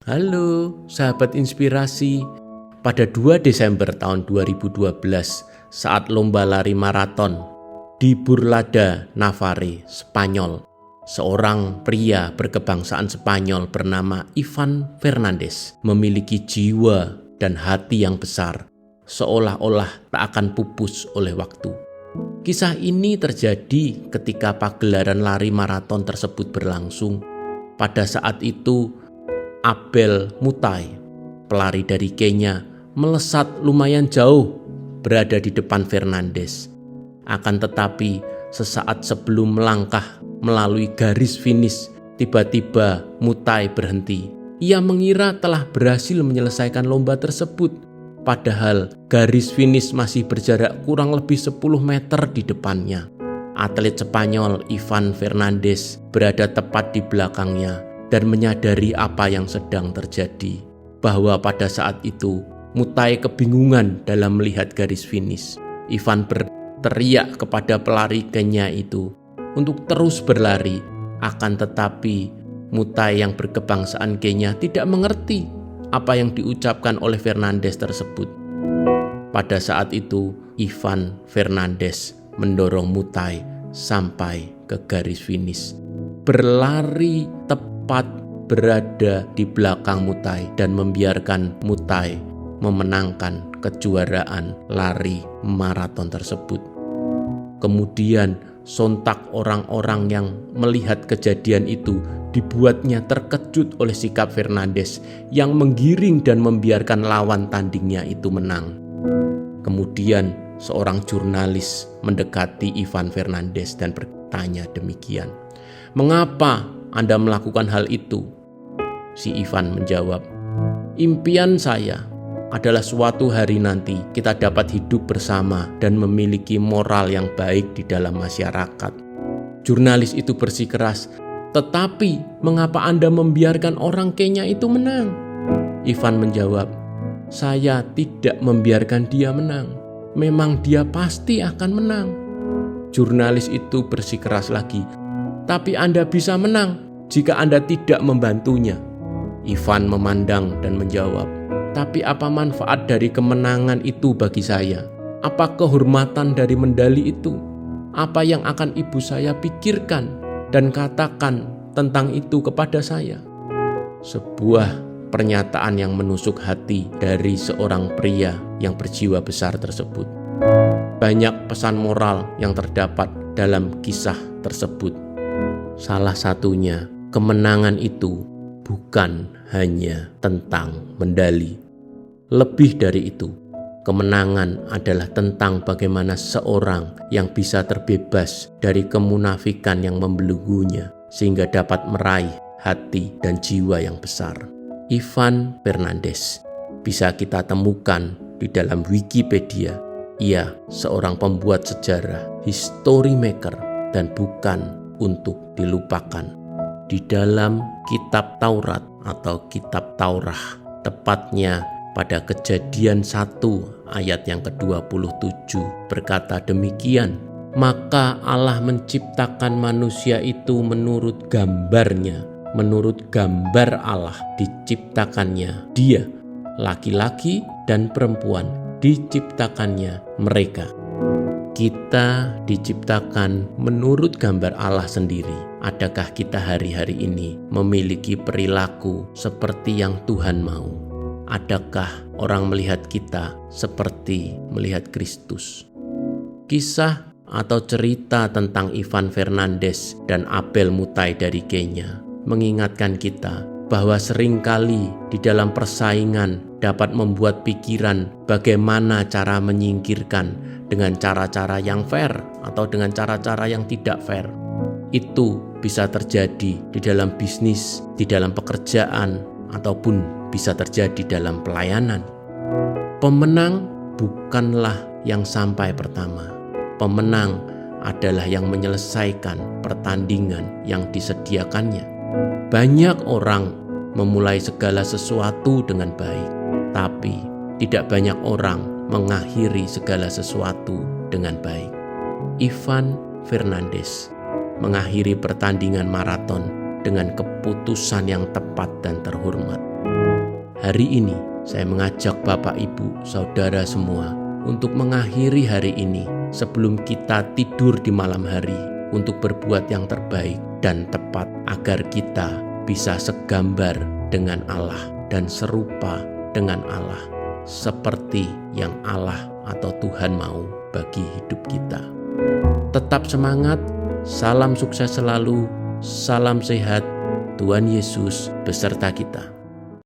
Halo, sahabat inspirasi. Pada 2 Desember tahun 2012, saat lomba lari maraton di Burlada, Navarre, Spanyol, seorang pria berkebangsaan Spanyol bernama Ivan Fernandez memiliki jiwa dan hati yang besar, seolah-olah tak akan pupus oleh waktu. Kisah ini terjadi ketika pagelaran lari maraton tersebut berlangsung. Pada saat itu, Abel Mutai, pelari dari Kenya, melesat lumayan jauh berada di depan Fernandez. Akan tetapi, sesaat sebelum melangkah melalui garis finish, tiba-tiba Mutai berhenti. Ia mengira telah berhasil menyelesaikan lomba tersebut, padahal garis finish masih berjarak kurang lebih 10 meter di depannya. Atlet Spanyol Ivan Fernandez berada tepat di belakangnya dan menyadari apa yang sedang terjadi, bahwa pada saat itu Mutai kebingungan dalam melihat garis finish. Ivan berteriak kepada pelari Kenya itu untuk terus berlari, akan tetapi Mutai yang berkebangsaan Kenya tidak mengerti apa yang diucapkan oleh Fernandez tersebut. Pada saat itu Ivan Fernandez mendorong Mutai sampai ke garis finish, berlari tepat berada di belakang Mutai dan membiarkan Mutai memenangkan kejuaraan lari maraton tersebut. Kemudian sontak orang-orang yang melihat kejadian itu dibuatnya terkejut oleh sikap Fernandez yang menggiring dan membiarkan lawan tandingnya itu menang. Kemudian seorang jurnalis mendekati Ivan Fernandez dan bertanya demikian, "Mengapa Anda melakukan hal itu?" Si Ivan menjawab, "Impian saya adalah suatu hari nanti kita dapat hidup bersama dan memiliki moral yang baik di dalam masyarakat." Jurnalis itu bersikeras, "Tetapi mengapa Anda membiarkan orang Kenya itu menang?" Ivan menjawab, "Saya tidak membiarkan dia menang. Memang dia pasti akan menang." Jurnalis itu bersikeras lagi, "Tapi Anda bisa menang jika Anda tidak membantunya." Ivan memandang dan menjawab, "Tapi apa manfaat dari kemenangan itu bagi saya? Apa kehormatan dari medali itu? Apa yang akan ibu saya pikirkan dan katakan tentang itu kepada saya?" Sebuah pernyataan yang menusuk hati dari seorang pria yang berjiwa besar tersebut. Banyak pesan moral yang terdapat dalam kisah tersebut. Salah satunya, kemenangan itu bukan hanya tentang medali. Lebih dari itu, kemenangan adalah tentang bagaimana seorang yang bisa terbebas dari kemunafikan yang membelenggunya sehingga dapat meraih hati dan jiwa yang besar. Ivan Fernandez bisa kita temukan di dalam Wikipedia. Ia seorang pembuat sejarah, history maker, dan bukan untuk dilupakan. Di dalam kitab Taurat atau kitab Taurah, tepatnya pada Kejadian 1 ayat yang ke-27 berkata demikian, "Maka Allah menciptakan manusia itu menurut gambarnya, menurut gambar Allah diciptakannya dia, laki-laki dan perempuan diciptakannya mereka." Kita diciptakan menurut gambar Allah sendiri. Adakah kita hari-hari ini memiliki perilaku seperti yang Tuhan mau? Adakah orang melihat kita seperti melihat Kristus? Kisah atau cerita tentang Ivan Fernandez dan Abel Mutai dari Kenya mengingatkan kita bahwa seringkali di dalam persaingan dapat membuat pikiran bagaimana cara menyingkirkan dengan cara-cara yang fair atau dengan cara-cara yang tidak fair. Itu bisa terjadi di dalam bisnis, di dalam pekerjaan, ataupun bisa terjadi dalam pelayanan. Pemenang bukanlah yang sampai pertama. Pemenang adalah yang menyelesaikan pertandingan yang disediakannya. Banyak orang memulai segala sesuatu dengan baik, tapi tidak banyak orang mengakhiri segala sesuatu dengan baik. Ivan Fernandez mengakhiri pertandingan maraton dengan keputusan yang tepat dan terhormat. Hari ini saya mengajak Bapak, Ibu, Saudara semua untuk mengakhiri hari ini sebelum kita tidur di malam hari, untuk berbuat yang terbaik dan tepat agar kita bisa segambar dengan Allah dan serupa dengan Allah, seperti yang Allah atau Tuhan mau bagi hidup kita. Tetap semangat, salam sukses selalu, salam sehat, Tuhan Yesus beserta kita.